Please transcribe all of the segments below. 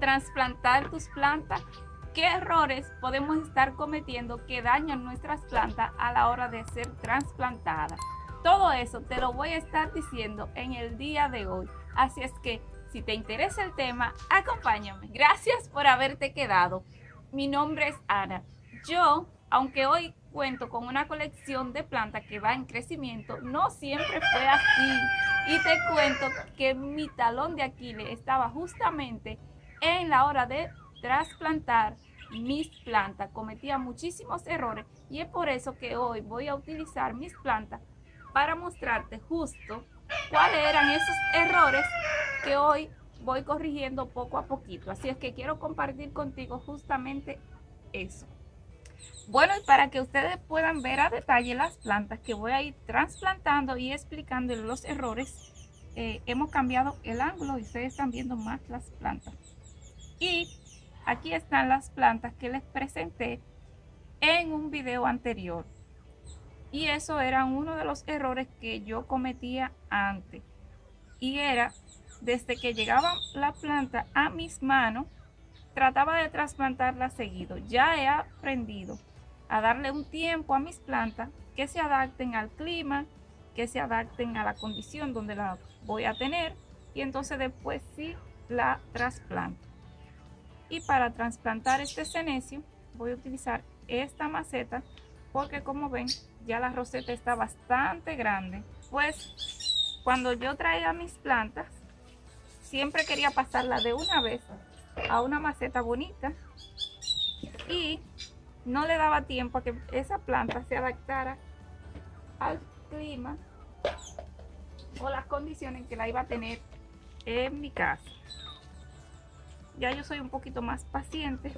trasplantar tus plantas? ¿Qué errores podemos estar cometiendo que dañan nuestras plantas a la hora de ser trasplantadas? Todo eso te lo voy a estar diciendo en el día de hoy. Así es que si te interesa el tema, acompáñame. Gracias por haberte quedado. Mi nombre es Ana. Yo, aunque hoy cuento con una colección de plantas que va en crecimiento, no siempre fue así. Y te cuento que mi talón de Aquiles estaba justamente en la hora de trasplantar mis plantas. Cometía muchísimos errores y es por eso que hoy voy a utilizar mis plantas para mostrarte justo cuáles eran esos errores que hoy voy corrigiendo poco a poquito. Así es que quiero compartir contigo justamente eso. Bueno, y para que ustedes puedan ver a detalle las plantas que voy a ir trasplantando y explicando los errores, hemos cambiado el ángulo y ustedes están viendo más las plantas. Y aquí están las plantas que les presenté en un video anterior. Y eso era uno de los errores que yo cometía antes. Y era, desde que llegaba la planta a mis manos, trataba de trasplantarla seguido. Ya he aprendido a darle un tiempo a mis plantas que se adapten al clima, que se adapten a la condición donde la voy a tener. Y entonces después sí la trasplanto. Y para trasplantar este senecio voy a utilizar esta maceta porque, como ven, ya la roseta está bastante grande. Pues cuando yo traía mis plantas, siempre quería pasarla de una vez a una maceta bonita y no le daba tiempo a que esa planta se adaptara al clima o las condiciones en que la iba a tener en mi casa. Ya yo soy un poquito más paciente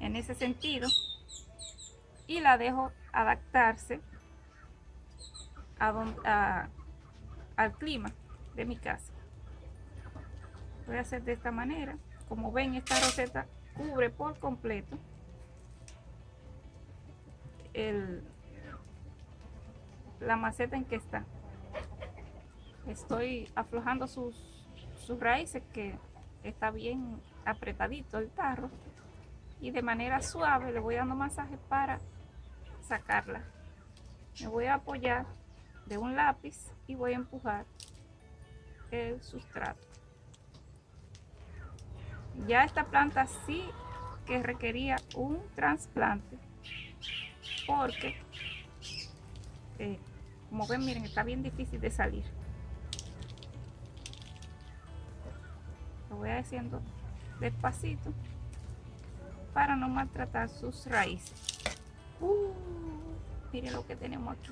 en ese sentido y la dejo adaptarse al clima de mi casa. Voy a hacer de esta manera. Como ven, esta roseta cubre por completo la maceta en que está. Estoy aflojando sus raíces, que está bien apretadito el tarro, y de manera suave le voy dando masaje para sacarla. Me voy a apoyar de un lápiz y voy a empujar el sustrato. Ya esta planta sí que requería un trasplante porque como ven, miren, está bien difícil de salir. Lo voy haciendo despacito para no maltratar sus raíces. Miren lo que tenemos aquí.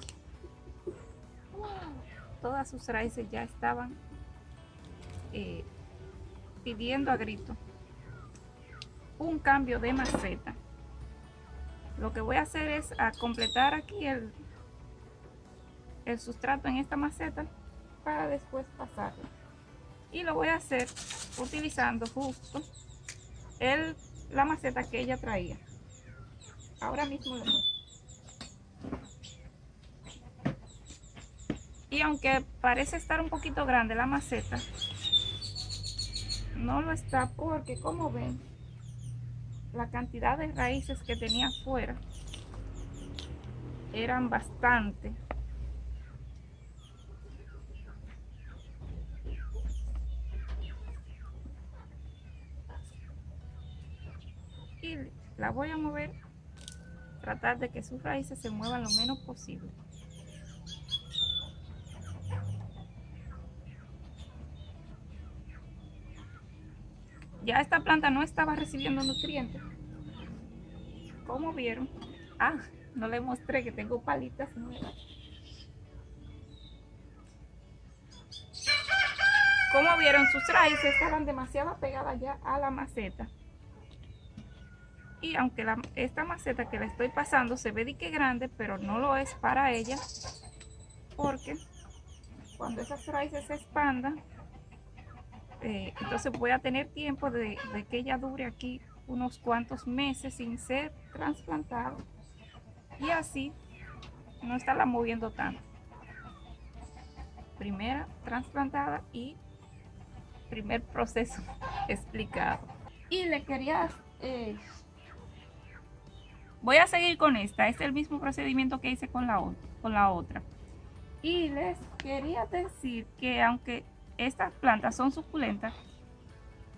Todas sus raíces ya estaban pidiendo a grito un cambio de maceta. Lo que voy a hacer es a completar aquí el sustrato en esta maceta para después pasarlo. Y lo voy a hacer utilizando justo la maceta que ella traía. Ahora mismo lo muestro. Y aunque parece estar un poquito grande la maceta, no lo está, porque como ven, la cantidad de raíces que tenía afuera eran bastante. Y la voy a mover, tratar de que sus raíces se muevan lo menos posible. Ya esta planta no estaba recibiendo nutrientes. Como vieron, no le mostré que tengo palitas nuevas. Como vieron, sus raíces estaban demasiado pegadas ya a la maceta. Y aunque esta maceta que le estoy pasando se ve de que grande, pero no lo es para ella, porque cuando esas raíces se expandan, entonces voy a tener tiempo de que ella dure aquí unos cuantos meses sin ser trasplantada, y así no estarla moviendo tanto. Primera trasplantada y primer proceso explicado. Y le quería... voy a seguir con esta. Es el mismo procedimiento que hice con la otra. Y les quería decir que aunque estas plantas son suculentas,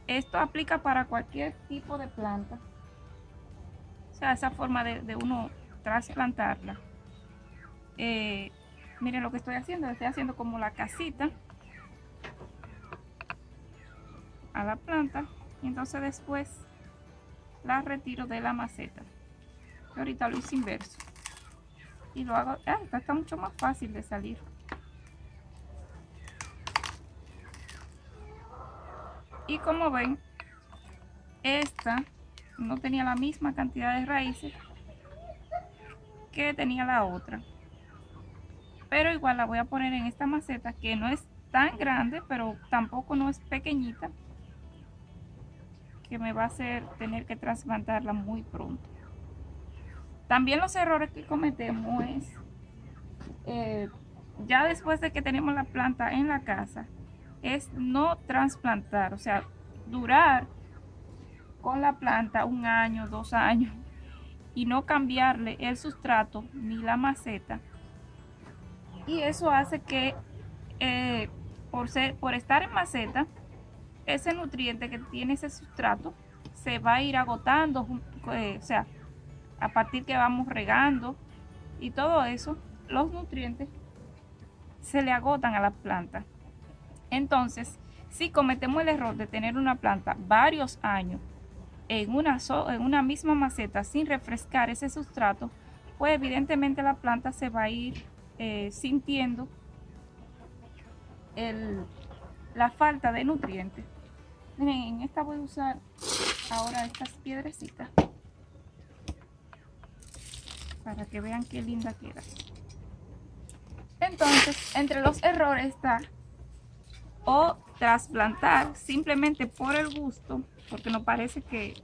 esto aplica para cualquier tipo de planta. O sea, esa forma de uno trasplantarla. Miren lo que estoy haciendo. Estoy haciendo como la casita a la planta. Y entonces después la retiro de la maceta. Yo ahorita lo hice inverso. Y lo hago... esta está mucho más fácil de salir. Y como ven, esta no tenía la misma cantidad de raíces que tenía la otra. Pero igual la voy a poner en esta maceta que no es tan grande, pero tampoco no es pequeñita, que me va a hacer tener que trasplantarla muy pronto. También los errores que cometemos es, ya después de que tenemos la planta en la casa, es no trasplantar, o sea, durar con la planta 1 año, 2 años y no cambiarle el sustrato ni la maceta. Y eso hace que por estar en maceta, ese nutriente que tiene ese sustrato se va a ir agotando, o sea, a partir que vamos regando y todo eso, los nutrientes se le agotan a la planta. Entonces, si cometemos el error de tener una planta varios años en una misma maceta sin refrescar ese sustrato, pues evidentemente la planta se va a ir sintiendo la falta de nutrientes. Miren, en esta voy a usar ahora estas piedrecitas para que vean qué linda queda. Entonces, entre los errores está o trasplantar simplemente por el gusto, porque nos parece que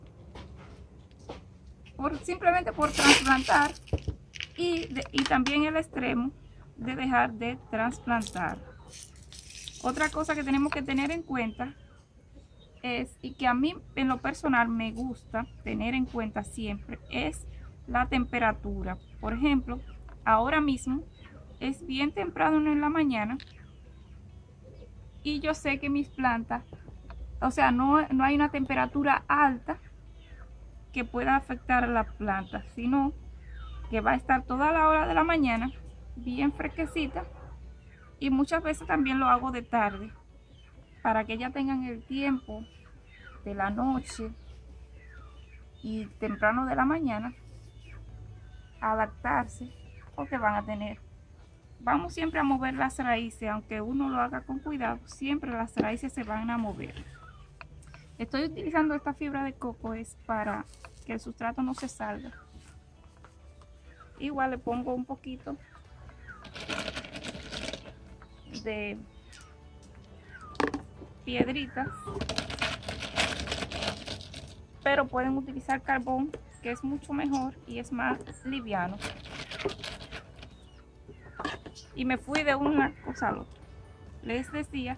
simplemente por trasplantar, y también el extremo de dejar de trasplantar. Otra cosa que tenemos que tener en cuenta es, y que a mí en lo personal me gusta tener en cuenta siempre, es la temperatura. Por ejemplo, ahora mismo es bien temprano en la mañana y yo sé que mis plantas, o sea, no hay una temperatura alta que pueda afectar a la planta, sino que va a estar toda la hora de la mañana bien fresquecita, y muchas veces también lo hago de tarde para que ya tengan el tiempo de la noche y temprano de la mañana a adaptarse, porque vamos siempre a mover las raíces, aunque uno lo haga con cuidado, siempre las raíces se van a mover. Estoy utilizando esta fibra de coco es para que el sustrato no se salga. Igual le pongo un poquito de piedritas, pero pueden utilizar carbón, que es mucho mejor y es más liviano. Y me fui de una cosa a otra. Les decía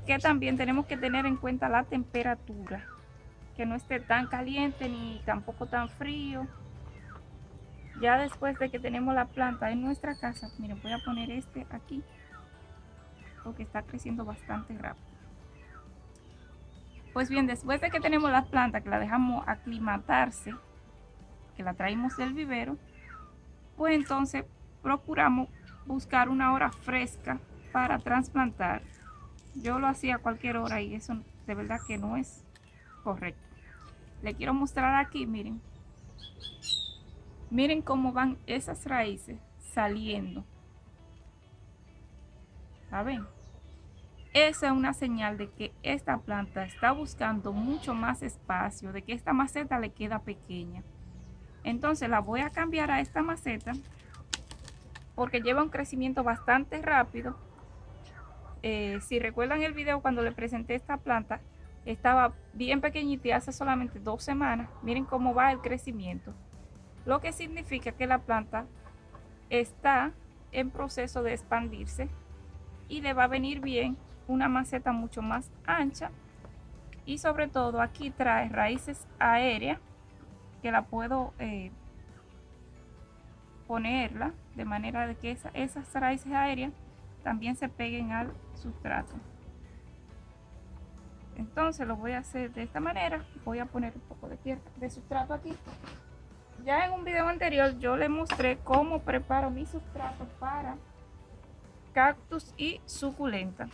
que también tenemos que tener en cuenta la temperatura, que no esté tan caliente ni tampoco tan frío. Ya después de que tenemos la planta en nuestra casa, miren, voy a poner este aquí porque está creciendo bastante rápido. Pues bien, después de que tenemos la planta, que la dejamos aclimatarse, que la traímos del vivero, pues entonces procuramos buscar una hora fresca para trasplantar. Yo lo hacía a cualquier hora y eso de verdad que no es correcto. Le quiero mostrar aquí, miren. Miren cómo van esas raíces saliendo. ¿Saben? Esa es una señal de que esta planta está buscando mucho más espacio, de que esta maceta le queda pequeña. Entonces la voy a cambiar a esta maceta porque lleva un crecimiento bastante rápido. Si recuerdan el video cuando le presenté esta planta, estaba bien pequeñita y hace solamente 2 semanas. Miren cómo va el crecimiento. Lo que significa que la planta está en proceso de expandirse y le va a venir bien una maceta mucho más ancha, y sobre todo aquí trae raíces aéreas que la puedo ponerla de manera de que esas raíces aéreas también se peguen al sustrato. Entonces lo voy a hacer de esta manera. Voy a poner un poco de tierra de sustrato aquí. Ya en un video anterior yo les mostré cómo preparo mi sustrato para cactus y suculenta.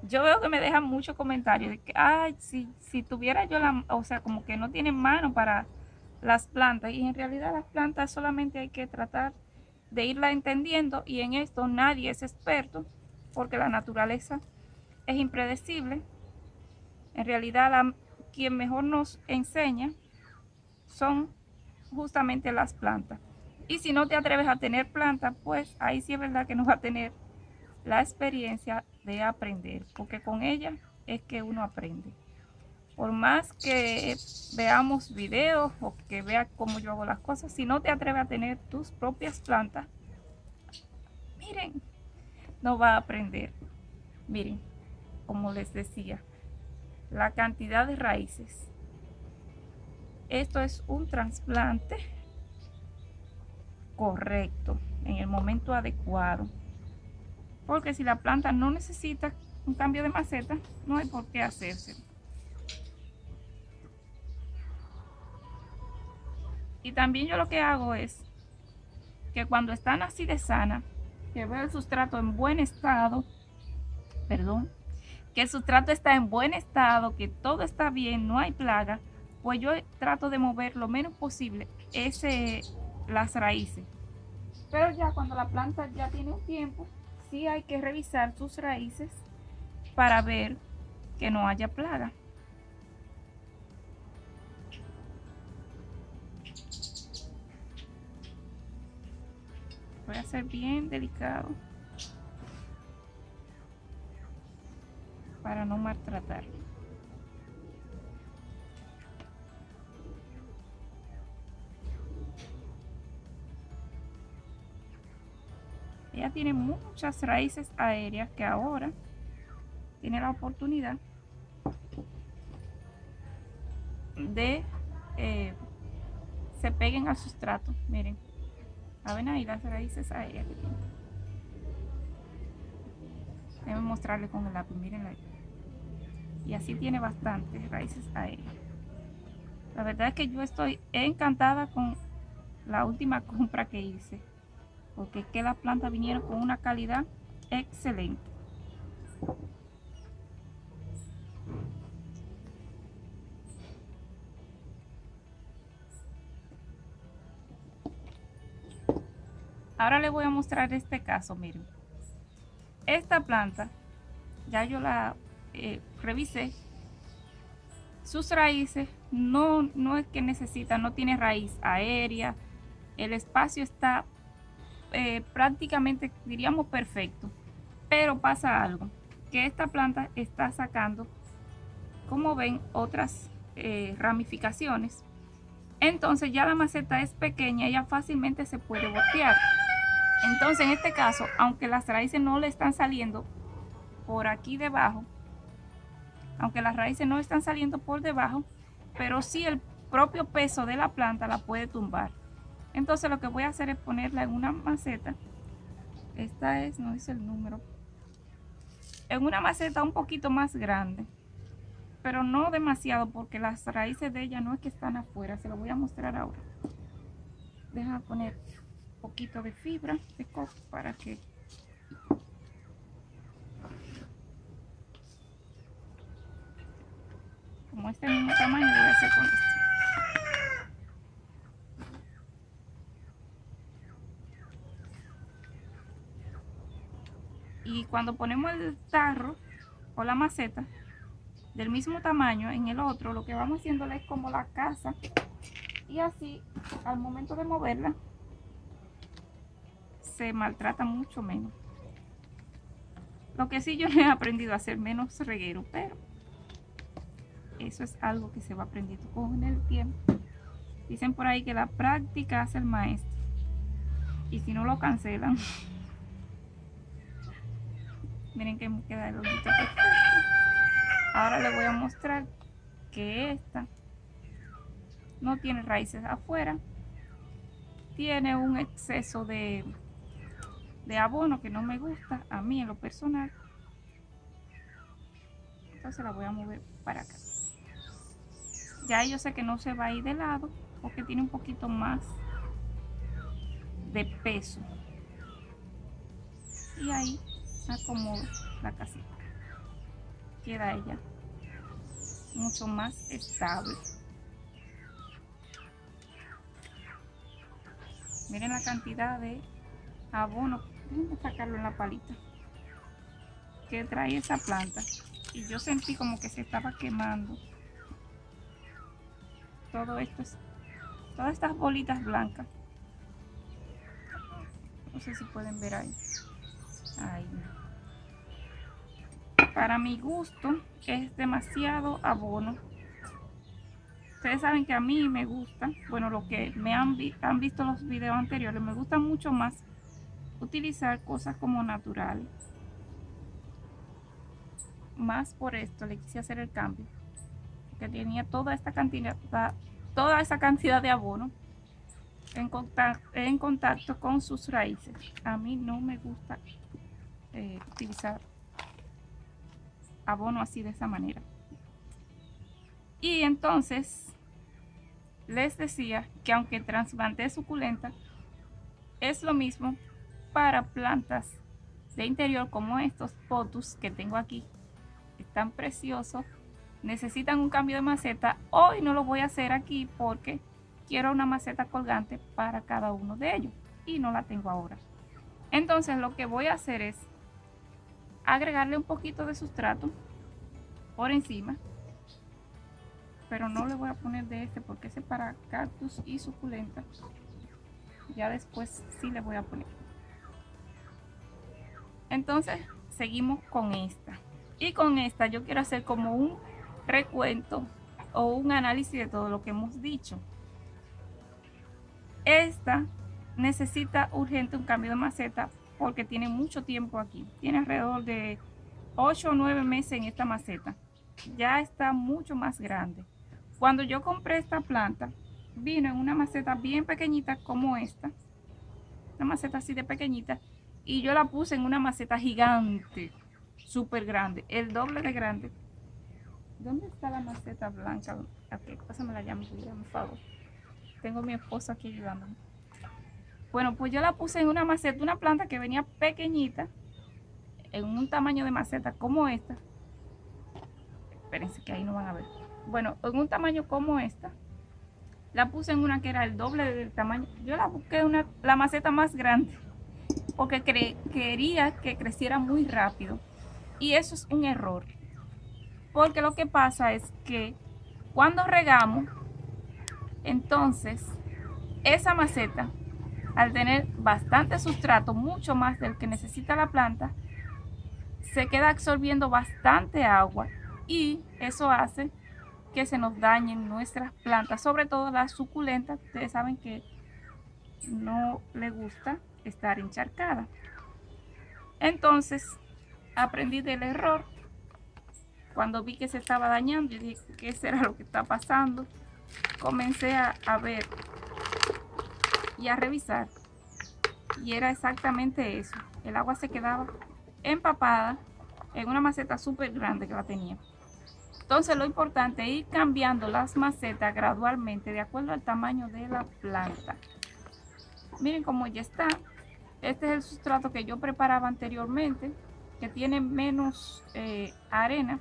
Yo veo que me dejan muchos comentarios de que, ay, si tuviera yo o sea, como que no tienen mano para las plantas. Y en realidad las plantas solamente hay que tratar de irla entendiendo, y en esto nadie es experto porque la naturaleza es impredecible. En realidad quien mejor nos enseña son justamente las plantas. Y si no te atreves a tener plantas, pues ahí sí es verdad que no va a tener la experiencia de aprender, porque con ella es que uno aprende. Por más que veamos videos o que veas cómo yo hago las cosas, si no te atreves a tener tus propias plantas, miren, no va a aprender. Miren, como les decía, la cantidad de raíces. Esto es un trasplante correcto, en el momento adecuado. Porque si la planta no necesita un cambio de maceta, no hay por qué hacerse. Y también yo lo que hago es que cuando están así de sana, que veo el sustrato en buen estado, que el sustrato está en buen estado, que todo está bien, no hay plaga, pues yo trato de mover lo menos posible las raíces. Pero ya cuando la planta ya tiene un tiempo, sí hay que revisar sus raíces para ver que no haya plaga. Voy a ser bien delicado para no maltratar. Ella tiene muchas raíces aéreas que ahora tiene la oportunidad de se peguen al sustrato. Miren, ven ahí las raíces aéreas que tiene. Déjenme mostrarles con el lápiz, miren ahí. Y así tiene bastantes raíces aéreas. La verdad es que yo estoy encantada con la última compra que hice, porque es que las plantas vinieron con una calidad excelente. Ahora les voy a mostrar este caso. Miren, esta planta ya yo la revisé. Sus raíces no es que necesita, no tiene raíz aérea. El espacio está prácticamente, diríamos, perfecto. Pero pasa algo, que esta planta está sacando, como ven, otras ramificaciones. Entonces ya la maceta es pequeña, ella fácilmente se puede voltear. Entonces en este caso, aunque las raíces no le están saliendo por aquí debajo, aunque las raíces no están saliendo por debajo, pero sí el propio peso de la planta la puede tumbar. Entonces lo que voy a hacer es ponerla en una maceta. Esta es, no dice el número, en una maceta un poquito más grande, pero no demasiado, porque las raíces de ella no es que están afuera. Se lo voy a mostrar ahora. Deja poner un poquito de fibra de coco para que como este mismo tamaño lo voy a hacer con esto. Y cuando ponemos el tarro o la maceta del mismo tamaño en el otro, lo que vamos haciéndole es como la casa, y así al momento de moverla se maltrata mucho menos. Lo que sí, yo no he aprendido a hacer menos reguero, pero eso es algo que se va aprendiendo con el tiempo. Dicen por ahí que la práctica hace el maestro. Y si no lo cancelan. Miren que me queda el ojito perfecto. Ahora les voy a mostrar que esta no tiene raíces afuera. Tiene un exceso de abono que no me gusta a mí en lo personal. Entonces la voy a mover para acá. Ya yo sé que no se va a ir de lado porque tiene un poquito más de peso. Y ahí acomodo la casita. Queda ella mucho más estable. Miren la cantidad de abono. Déjenme sacarlo en la palita que trae esa planta. Y yo sentí como que se estaba quemando. Todo esto es, todas estas bolitas blancas. No sé si pueden ver ahí. Ahí. Para mi gusto es demasiado abono. Ustedes saben que a mí me gusta, bueno, lo que me han visto los videos anteriores, me gusta mucho más utilizar cosas como naturales. Más por esto le quise hacer el cambio, que tenía toda esa cantidad de abono en contacto con sus raíces. A mí no me gusta utilizar abono así de esa manera. Y entonces les decía que aunque trasplanté suculenta, es lo mismo para plantas de interior como estos potus que tengo aquí. Están preciosos, necesitan un cambio de maceta. Hoy no lo voy a hacer aquí porque quiero una maceta colgante para cada uno de ellos y no la tengo ahora. Entonces lo que voy a hacer es agregarle un poquito de sustrato por encima, pero no le voy a poner de este porque ese es para cactus y suculenta. Ya después sí le voy a poner. Entonces seguimos con esta. Y con esta yo quiero hacer como un recuento o un análisis de todo lo que hemos dicho. Esta necesita urgente un cambio de maceta porque tiene mucho tiempo aquí. Tiene alrededor de 8 o 9 meses en esta maceta. Ya está mucho más grande. Cuando yo compré esta planta, vino en una maceta bien pequeñita como esta. Una maceta así de pequeñita. Y yo la puse en una maceta gigante. Súper grande. El doble de grande. ¿Dónde está la maceta blanca? Aquí, pásame la llave, por favor. Tengo a mi esposo aquí ayudándome. Bueno, pues yo la puse en una maceta, una planta que venía pequeñita, en un tamaño de maceta como esta. Espérense que ahí no van a ver. Bueno, en un tamaño como esta. La puse en una que era el doble del tamaño. Yo la busqué la maceta más grande porque quería que creciera muy rápido. Y eso es un error. Porque lo que pasa es que cuando regamos, entonces esa maceta, al tener bastante sustrato, mucho más del que necesita la planta, se queda absorbiendo bastante agua y eso hace que se nos dañen nuestras plantas, sobre todo las suculentas. Ustedes saben que no le gusta estar encharcada. Entonces aprendí del error. Cuando vi que se estaba dañando, yo dije, ¿qué será lo que está pasando? Comencé a ver y a revisar. Y era exactamente eso. El agua se quedaba empapada en una maceta súper grande que la tenía. Entonces lo importante es ir cambiando las macetas gradualmente de acuerdo al tamaño de la planta. Miren cómo ya está. Este es el sustrato que yo preparaba anteriormente, que tiene menos arena.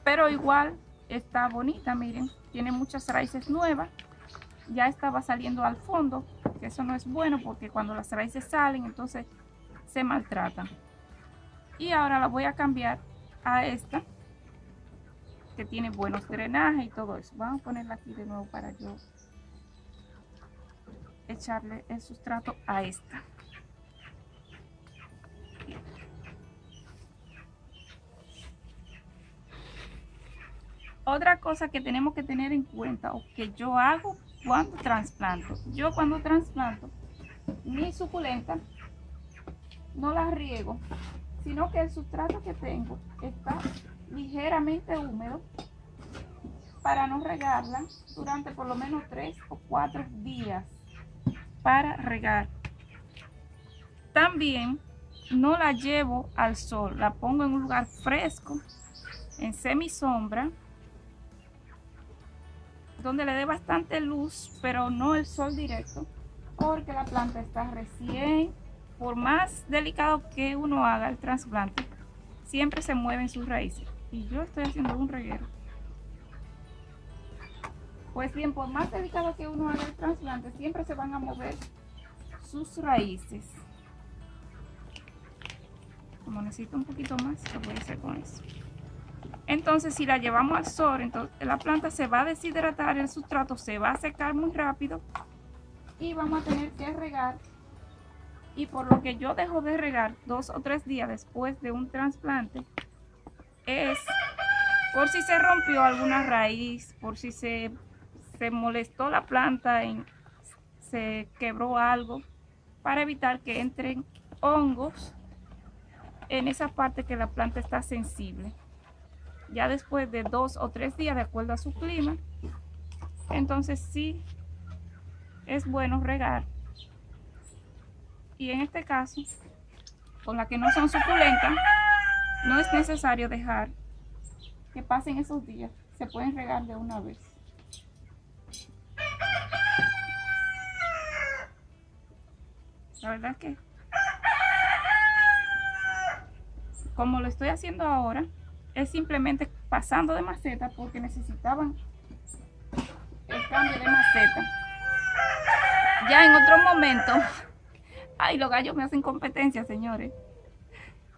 Pero igual está bonita, miren, tiene muchas raíces nuevas. Ya estaba saliendo al fondo, que eso no es bueno porque cuando las raíces salen entonces se maltratan. Y ahora la voy a cambiar a esta que tiene buenos drenajes y todo eso. Vamos a ponerla aquí de nuevo para yo echarle el sustrato a esta. Otra cosa que tenemos que tener en cuenta o que yo hago cuando trasplanto. Yo cuando trasplanto mi suculenta no la riego, sino que el sustrato que tengo está ligeramente húmedo para no regarla durante por lo menos 3 o 4 días para regar. También no la llevo al sol, la pongo en un lugar fresco, en semisombra, donde le dé bastante luz, pero no el sol directo, porque la planta está recién. Por más delicado que uno haga el trasplante, siempre se mueven sus raíces. Y yo estoy haciendo un reguero. Pues bien, por más delicado que uno haga el trasplante, siempre se van a mover sus raíces. Como necesito un poquito más, ¿qué voy a hacer con eso? Entonces, si la llevamos al sol, entonces la planta se va a deshidratar, el sustrato se va a secar muy rápido y vamos a tener que regar. Y por lo que yo dejo de regar 2 o 3 días después de un trasplante es por si se rompió alguna raíz, por si se molestó la planta, se quebró algo, para evitar que entren hongos en esa parte que la planta está sensible. Ya después de 2 o 3 días, de acuerdo a su clima, entonces sí es bueno regar. Y en este caso, con las que no son suculentas, no es necesario dejar que pasen esos días, se pueden regar de una vez. La verdad es que, como lo estoy haciendo ahora, es simplemente pasando de maceta porque necesitaban el cambio de maceta. Ya en otro momento, ay, los gallos me hacen competencia, señores.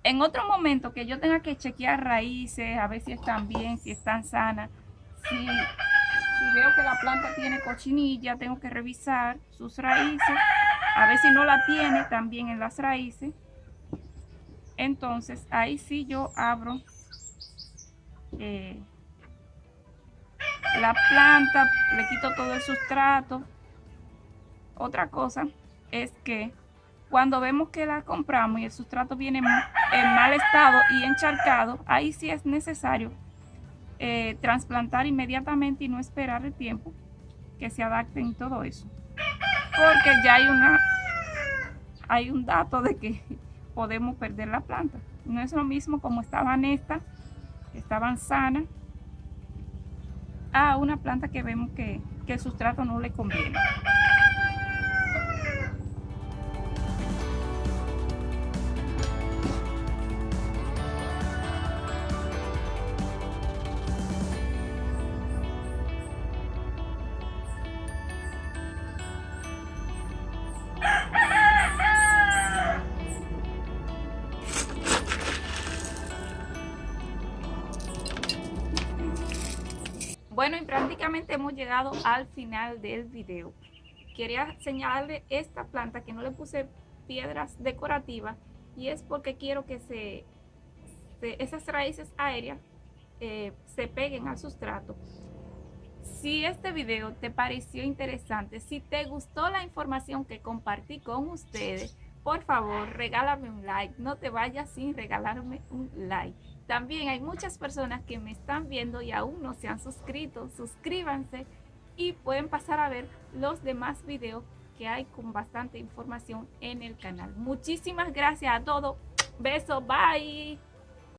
En otro momento que yo tenga que chequear raíces, a ver si están bien, si están sanas, si veo que la planta tiene cochinilla, tengo que revisar sus raíces, a ver si no la tiene también en las raíces. Entonces ahí sí yo abro la planta, le quito todo el sustrato. Otra cosa es que cuando vemos que la compramos y el sustrato viene en mal estado y encharcado, ahí sí es necesario trasplantar inmediatamente y no esperar el tiempo que se adapten y todo eso, porque ya hay un dato de que podemos perder la planta. No es lo mismo como estaban estas, estaban sanas, a una planta que vemos que el sustrato no le conviene. Bueno, y prácticamente hemos llegado al final del video. Quería señalarle esta planta que no le puse piedras decorativas, y es porque quiero que esas raíces aéreas se peguen al sustrato. Si este video te pareció interesante, si te gustó la información que compartí con ustedes, por favor regálame un like, no te vayas sin regalarme un like. También hay muchas personas que me están viendo y aún no se han suscrito. Suscríbanse y pueden pasar a ver los demás videos que hay con bastante información en el canal. Muchísimas gracias a todos. Besos, bye.